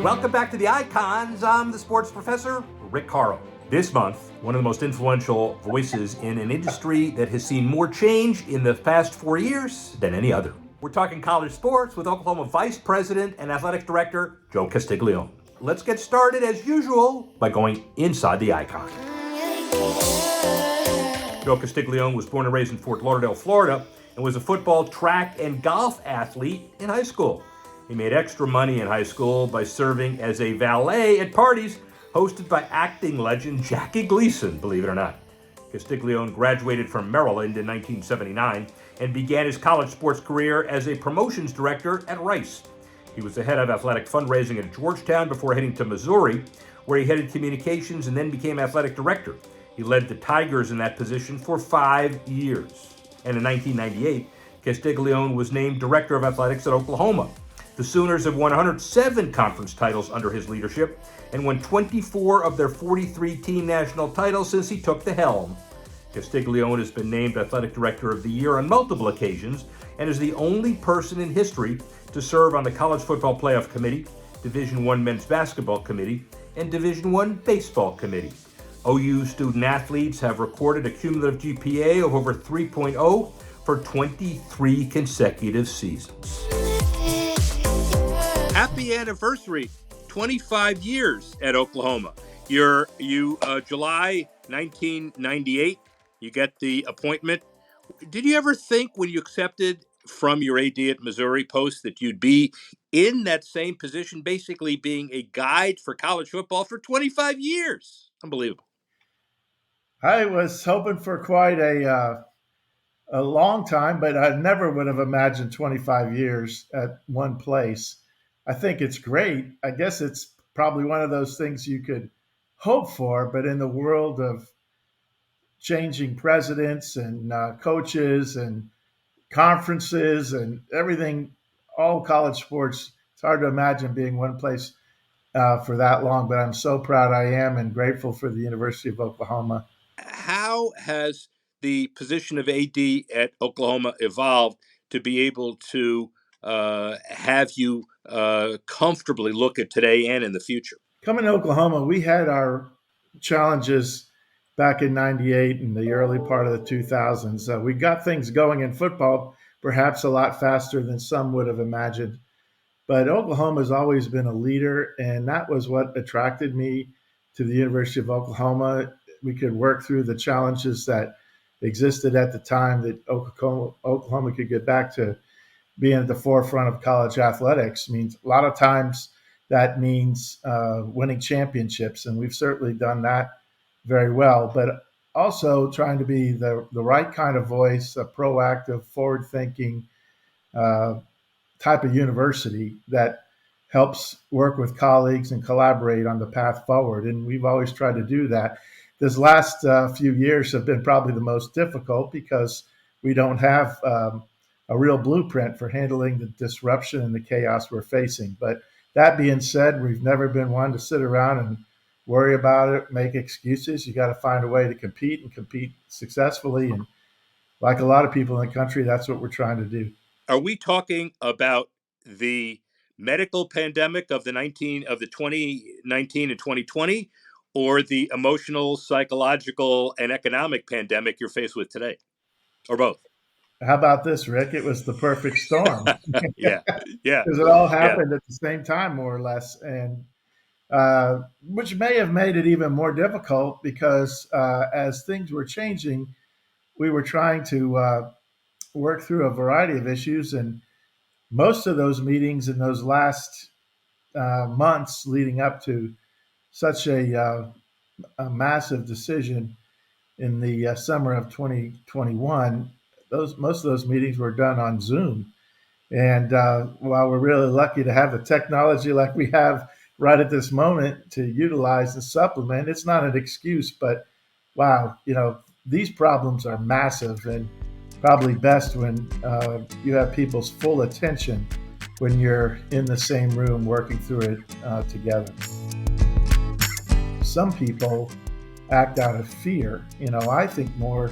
Welcome back to The Icons. I'm the sports professor, Rick Horrow. This month, one of the most influential voices in an industry that has seen more change in the past 4 years than any other. We're talking college sports with Oklahoma Vice President and Athletic Director Joe Castiglione. Let's get started, as usual, by going inside the icon. Joe Castiglione was born and raised in Fort Lauderdale, Florida, and was a football, track, and golf athlete in high school. He made extra money in high school by serving as a valet at parties hosted by acting legend Jackie Gleason, believe it or not. Castiglione graduated from Maryland in 1979 and began his college sports career as a promotions director at Rice. He was the head of athletic fundraising at Georgetown before heading to Missouri, where he headed communications and then became athletic director. He led the Tigers in that position for 5 years. And in 1998, Castiglione was named director of athletics at Oklahoma. The Sooners have won 107 conference titles under his leadership and won 24 of their 43 team national titles since he took the helm. Castiglione has been named Athletic Director of the Year on multiple occasions and is the only person in history to serve on the College Football Playoff Committee, Division I Men's Basketball Committee, and Division I Baseball Committee. OU student athletes have recorded a cumulative GPA of over 3.0 for 23 consecutive seasons. Happy anniversary, 25 years at Oklahoma. July 1998, you get the appointment. Did you ever think when you accepted from your AD at Missouri post that you'd be in that same position, basically being a guide for college football for 25 years? Unbelievable. I was hoping for quite a long time, but I never would have imagined 25 years at one place. I think it's great. I guess it's probably one of those things you could hope for, but in the world of changing presidents and coaches and conferences and everything, all college sports, it's hard to imagine being one place for that long, but I'm so proud I am and grateful for the University of Oklahoma. How has the position of AD at Oklahoma evolved to be able to have you comfortably look at today and in the future? Coming to Oklahoma, we had our challenges back in 98 and the early part of the 2000s. We got things going in football, perhaps a lot faster than some would have imagined. But Oklahoma has always been a leader, and that was what attracted me to the University of Oklahoma. We could work through the challenges that existed at the time that Oklahoma could get back to being at the forefront of college athletics. Means a lot of times that means winning championships, and we've certainly done that very well. But also trying to be the right kind of voice, a proactive, forward-thinking type of university that helps work with colleagues and collaborate on the path forward. And we've always tried to do that. This last few years have been probably the most difficult because we don't have a real blueprint for handling the disruption and the chaos we're facing. But that being said, we've never been one to sit around and worry about it, make excuses. You got to find a way to compete and compete successfully. And like a lot of people in the country, that's what we're trying to do. Are we talking about the medical pandemic of the 2019 and 2020, or the emotional, psychological, and economic pandemic you're faced with today, or both? How about this, Rick? It was the perfect storm. Yeah. Because it all happened at the same time, more or less, and which may have made it even more difficult because as things were changing, we were trying to work through a variety of issues, and most of those meetings in those last months leading up to such a massive decision in the summer of 2021, most of those meetings were done on Zoom. And while we're really lucky to have the technology like we have right at this moment to utilize and supplement, it's not an excuse, but wow, these problems are massive and probably best when you have people's full attention when you're in the same room working through it together. Some people act out of fear. I think more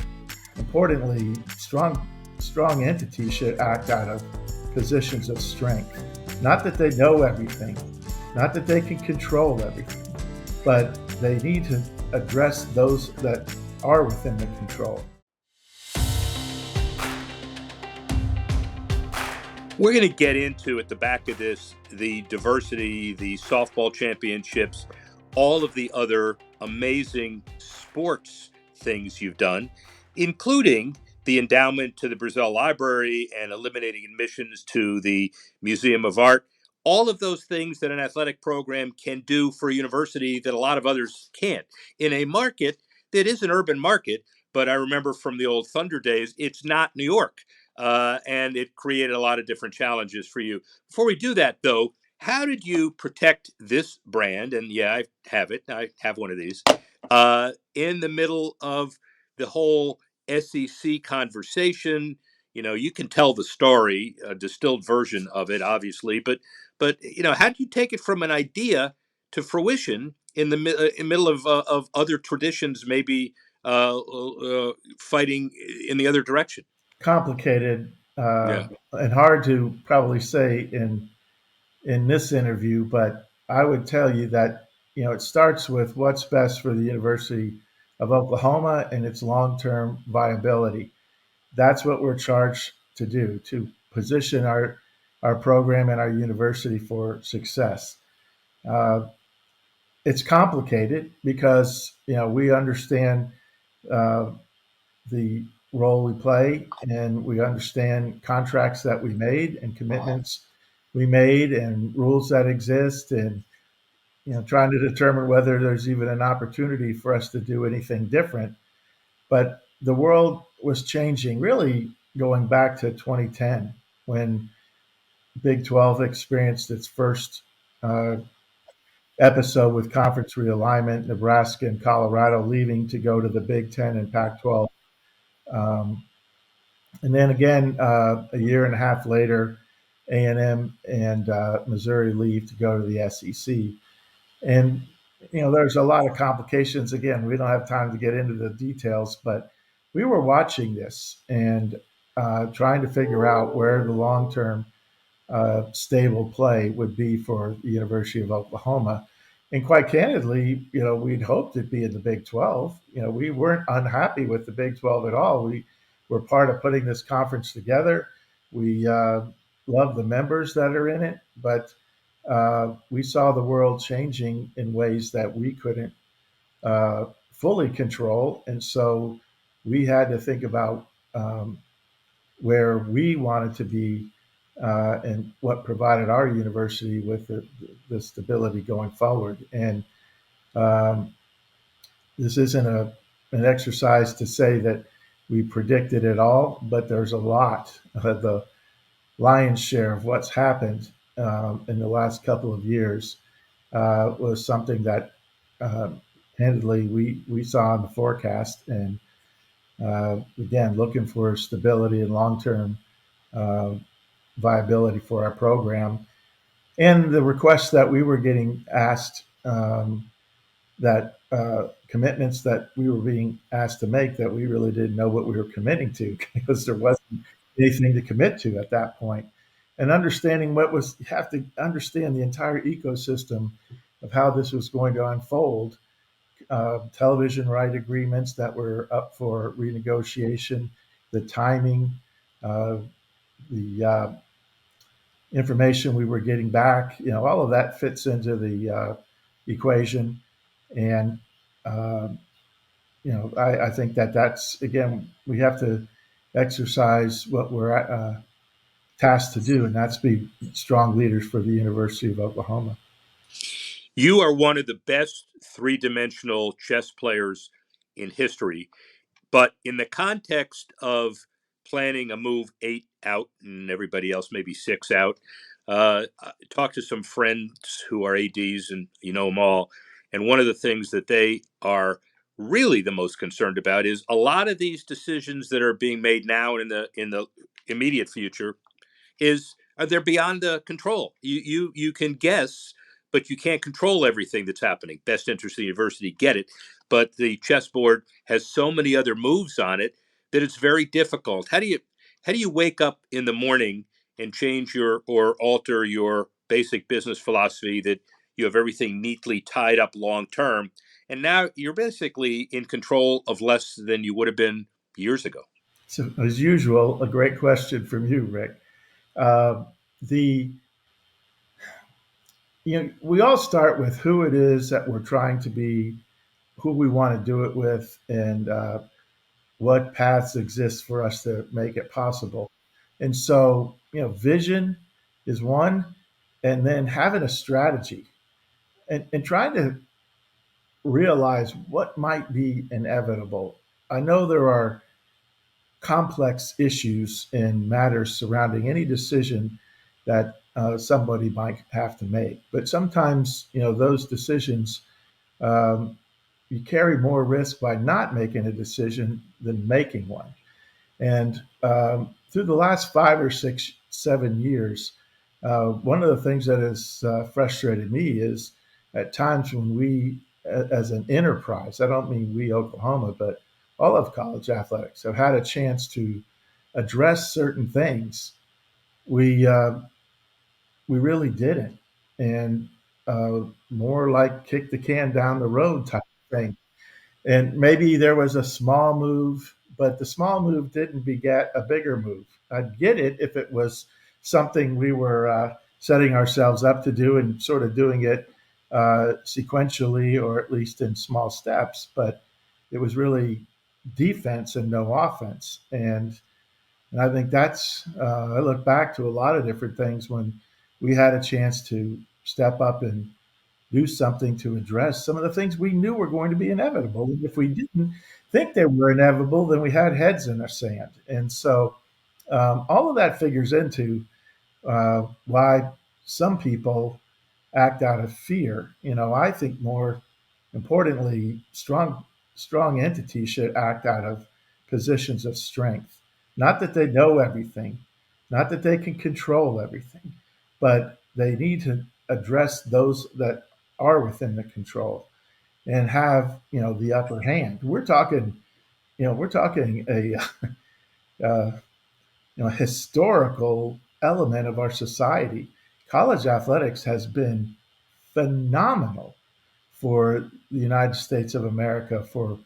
importantly, strong entities should act out of positions of strength. Not that they know everything, Not that they can control everything, but they need to address those that are within the control. We're going to get into at the back of this the diversity, the softball championships, all of the other amazing sports things you've done, including the endowment to the Brazil Library and eliminating admissions to the Museum of Art. All of those things that an athletic program can do for a university that a lot of others can't. In a market that is an urban market, but I remember from the old Thunder days, it's not New York. And it created a lot of different challenges for you. Before we do that, though, how did you protect this brand? And yeah, I have it. I have one of these in the middle of the whole SEC conversation. You know, you can tell the story, a distilled version of it, obviously, but you know, how do you take it from an idea to fruition in the middle of other traditions, maybe fighting in the other direction? Complicated Yeah. and hard to probably say in this interview, but I would tell you that it starts with what's best for the University of Oklahoma and its long-term viability. That's what we're charged to do, to position our program and our university for success. Uh, it's complicated because we understand uh, the role we play, and we understand contracts that we made and commitments we made and rules that exist, and trying to determine whether there's even an opportunity for us to do anything different. But the world was changing really going back to 2010 when Big 12 experienced its first uh, episode with conference realignment, Nebraska and Colorado leaving to go to the Big 10 and Pac 12. And then again, a year and a half later, A&M and Missouri leave to go to the SEC. And there's a lot of complications. Again, we don't have time to get into the details, but we were watching this and trying to figure out where the long-term stable play would be for the University of Oklahoma. And quite candidly, we'd hoped it'd be in the Big 12. We weren't unhappy with the Big 12 at all. We were part of putting this conference together. We love the members that are in it, but we saw the world changing in ways that we couldn't fully control. And so we had to think about where we wanted to be and what provided our university with the stability going forward. And um, this isn't an exercise to say that we predicted it all, but there's a lot. The lion's share of what's happened in the last couple of years was something that uh, candidly we saw in the forecast. And again, looking for stability and long-term uh, viability for our program. And the requests that we were getting asked, that commitments that we were being asked to make, that we really didn't know what we were committing to because there wasn't anything to commit to at that point. And understanding you have to understand the entire ecosystem of how this was going to unfold. Television right agreements that were up for renegotiation, the timing, uh, the information we were getting back, all of that fits into the equation. And, um, I think that's, again, we have to exercise what we're tasked to do, and that's be strong leaders for the University of Oklahoma. You are one of the best three-dimensional chess players in history. But in the context of planning a move 8 out and everybody else maybe 6 out, talk to some friends who are ADs and you know them all. And one of the things that they are really the most concerned about is a lot of these decisions that are being made now and in the immediate future is they're beyond the control. You can guess, but you can't control everything that's happening. Best interest of the university, get it, but the chessboard has so many other moves on it that it's very difficult. How do you wake up in the morning and change your or alter your basic business philosophy that You have everything neatly tied up long term. And now you're basically in control of less than you would have been years ago. So, as usual, a great question from you, Rick. Uh, the we all start with who it is that we're trying to be, who we want to do it with, and what paths exist for us to make it possible. And so, vision is one, and then having a strategy and trying to realize what might be inevitable. I know there are complex issues and matters surrounding any decision that somebody might have to make, but sometimes, those decisions, um, you carry more risk by not making a decision than making one. And through the last 5 or 6, 7 years, one of the things that has frustrated me is at times when we, as an enterprise, I don't mean we Oklahoma, but all of college athletics have had a chance to address certain things. We we really didn't, and more like kick the can down the road type of thing. And maybe there was a small move, but the small move didn't beget a bigger move. I'd get it if it was something we were setting ourselves up to do and sort of doing it sequentially or at least in small steps. But it was really defense and no offense. And I think that's, I look back to a lot of different things when we had a chance to step up and do something to address some of the things we knew were going to be inevitable. And if we didn't think they were inevitable, then we had heads in the sand. And so all of that figures into why some people act out of fear. I think more importantly, strong entities should act out of positions of strength. Not that they know everything, not that they can control everything, but they need to address those that are within the control and have the upper hand. We're talking a uh, historical element of our society. College athletics has been phenomenal for the United States of America for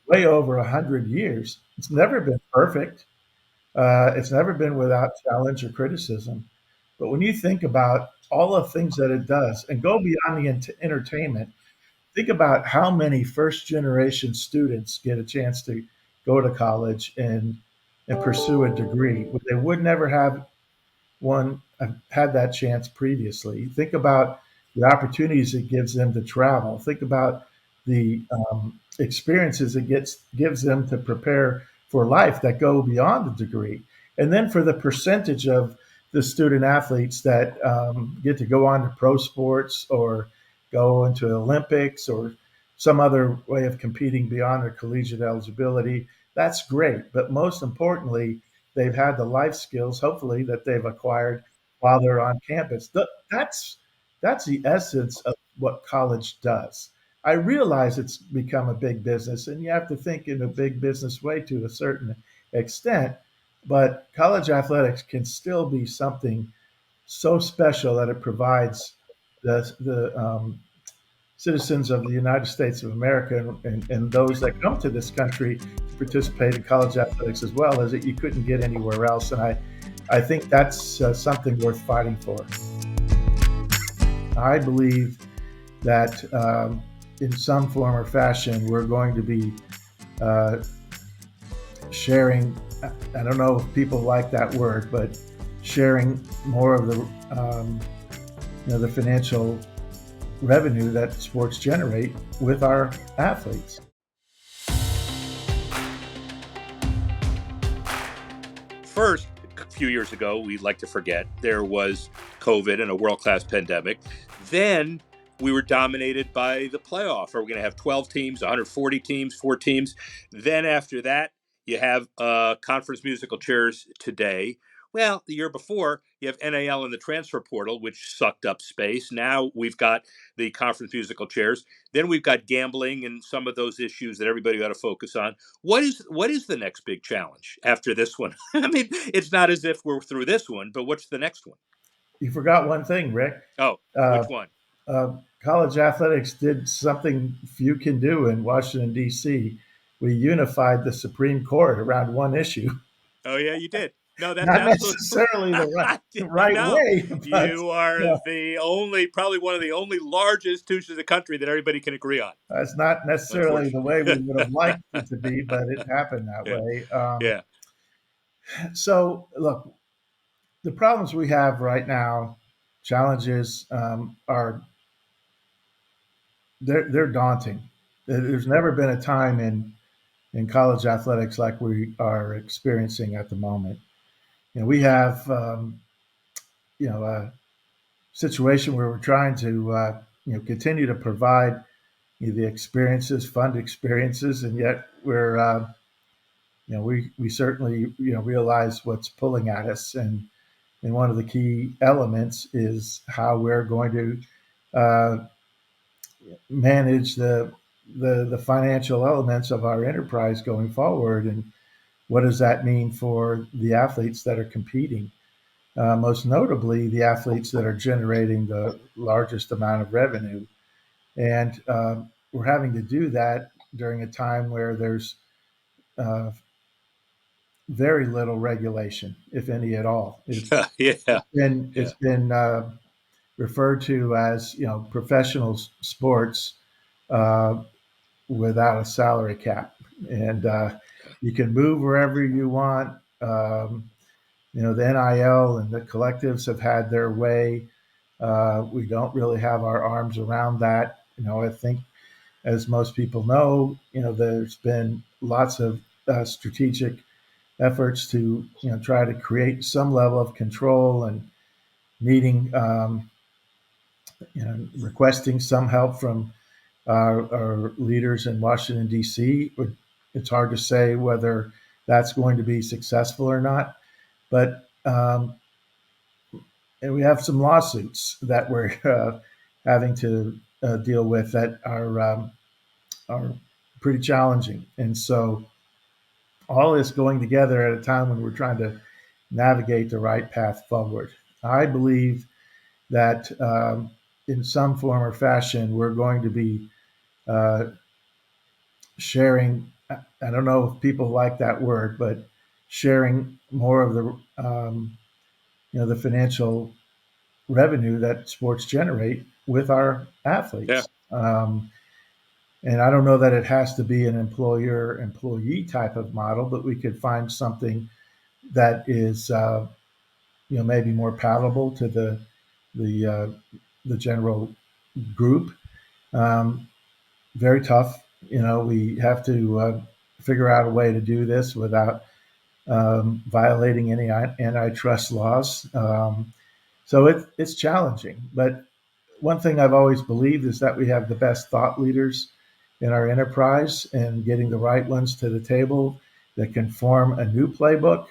way over 100 years. It's never been perfect. It's never been without challenge or criticism. But when you think about all the things that it does and go beyond the entertainment, think about how many first generation students get a chance to go to college and pursue a degree. They would never have one had that chance previously. Think about the opportunities it gives them to travel. Think about the experiences it gives them to prepare for life that go beyond the degree. And then for the percentage of the student athletes that get to go on to pro sports or go into Olympics or some other way of competing beyond their collegiate eligibility, that's great. But most importantly, they've had the life skills, hopefully, that they've acquired while they're on campus. That's the essence of what college does. I realize it's become a big business, and you have to think in a big business way to a certain extent. But college athletics can still be something so special that it provides the citizens of the United States of America and those that come to this country to participate in college athletics as well as that you couldn't get anywhere else. And I think that's something worth fighting for. I believe that in some form or fashion, we're going to be uh, sharing. I don't know if people like that word, but sharing more of the financial revenue that sports generate with our athletes. First, a few years ago, we like to forget, there was COVID and a world class pandemic. Then we were dominated by the playoff. Are we going to have 12 teams, 140 teams, 4 teams? Then after that, you have conference musical chairs today. Well, the year before, you have NAL and the transfer portal, which sucked up space. Now we've got the conference musical chairs. Then we've got gambling and some of those issues that everybody got to focus on. What is the next big challenge after this one? I mean, it's not as if we're through this one, but what's the next one? You forgot one thing, Rick. Oh, Uh, which one? College athletics did something few can do in Washington, D.C. We unified the Supreme Court around one issue. Oh yeah, you did. No, that's Not absolutely necessarily the right no. way, but You are yeah, the only, probably one of the only large institutions in the country that everybody can agree on. that's not necessarily the way Unfortunately. we would have liked it to be, but it happened that Yeah, way. yeah, So, look, the problems we have right now, challenges are they're daunting. There's never been a time in college athletics like we are experiencing at the moment. We have a situation where we're trying to continue to provide the experiences, fund experiences, and yet we certainly realize what's pulling at us, and one of the key elements is how we're going to manage the financial elements of our enterprise going forward, and what does that mean for the athletes that are competing, most notably the athletes that are generating the largest amount of revenue. And we're having to do that during a time where there's uh, very little regulation, if any at all. yeah, It's yeah. been referred to as professional sports uh, without a salary cap, and you can move wherever you want. The NIL and the collectives have had their way. We don't really have our arms around that. I think, as most people know, there's been lots of strategic efforts to try to create some level of control, and needing requesting some help from our leaders in Washington, D.C. It's hard to say whether that's going to be successful or not. But and we have some lawsuits that we're having to deal with that are pretty challenging. And so all this going together at a time when we're trying to navigate the right path forward. I believe that in some form or fashion, we're going to be uh, sharing. I don't know if people like that word, but sharing more of the the financial revenue that sports generate with our Yeah. athletes. And I don't know that it has to be an employer employee type of model, but we could find something that is maybe more palatable to the uh, the general group. Um, Very tough. We have to figure out a way to do this without violating any antitrust laws. So it's challenging. But one thing I've always believed is that we have the best thought leaders in our enterprise, and getting the right ones to the table that can form a new playbook,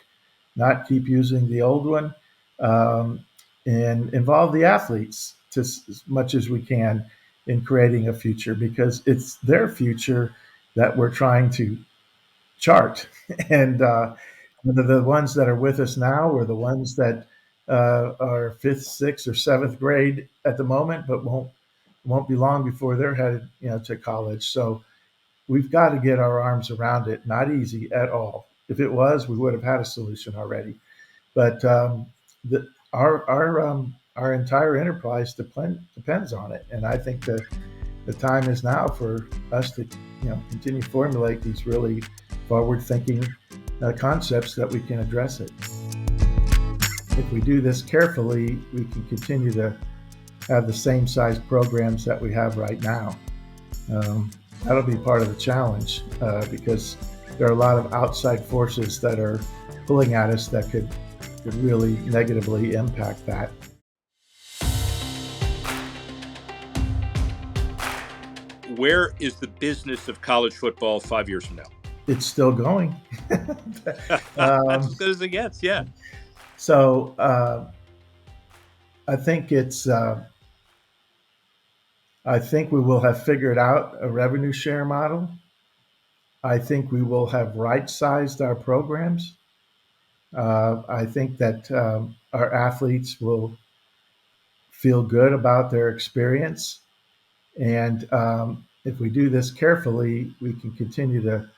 not keep using the old one, um, and involve the athletes to as much as we can in creating a future, because it's their future that we're trying to chart. And whether the ones that are with us now or the ones that are fifth, sixth, or seventh grade at the moment, but won't be long before they're headed to college. So we've got to get our arms around it. Not easy at all. If it was, we would have had a solution already. But our entire enterprise depends on it, and I think that the time is now for us to continue to formulate these really forward-thinking concepts that we can address it. If we do this carefully, we can continue to have the same size programs that we have right now. Um, That'll be part of the challenge, because there are a lot of outside forces that are pulling at us that could really negatively impact that. Where is the business of college football 5 years from now? It's still going. That's as um, good as it gets. Yeah. so I think I think we will have figured out a revenue share model. I think we will have right sized our programs. I think that our athletes will feel good about their experience. And if we do this carefully, we can continue to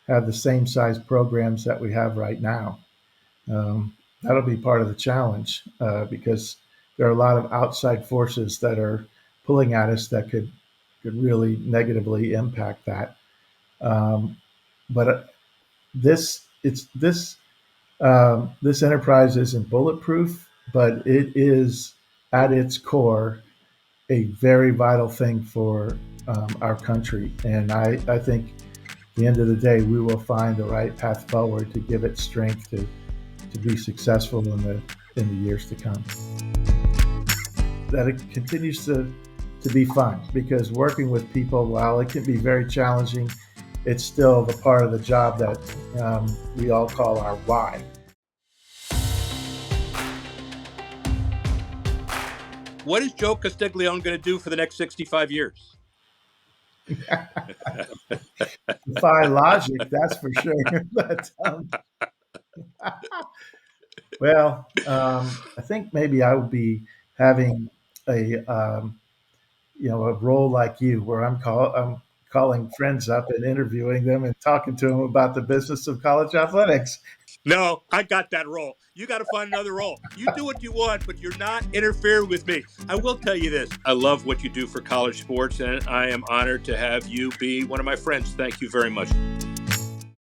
have the same size programs that we have right now. That'll be part of the challenge because there are a lot of outside forces that are pulling at us that could really negatively impact that. But this enterprise isn't bulletproof, but it is at its core a very vital thing for our country. And I think at the end of the day, we will find the right path forward to give it strength to be successful in the years to come. That it continues to be fun, because working with people, while it can be very challenging, it's still the part of the job that we all call our why. What is Joe Castiglione going to do for the next 65 years? Defy logic, that's for sure. But well, I think maybe I would be having a a role like you, where I'm calling friends up and interviewing them and talking to them about the business of college athletics. No, I got that role. You got to find another role. You do what you want, but you're not interfering with me. I will tell you this. I love what you do for college sports, and I am honored to have you be one of my friends. Thank you very much.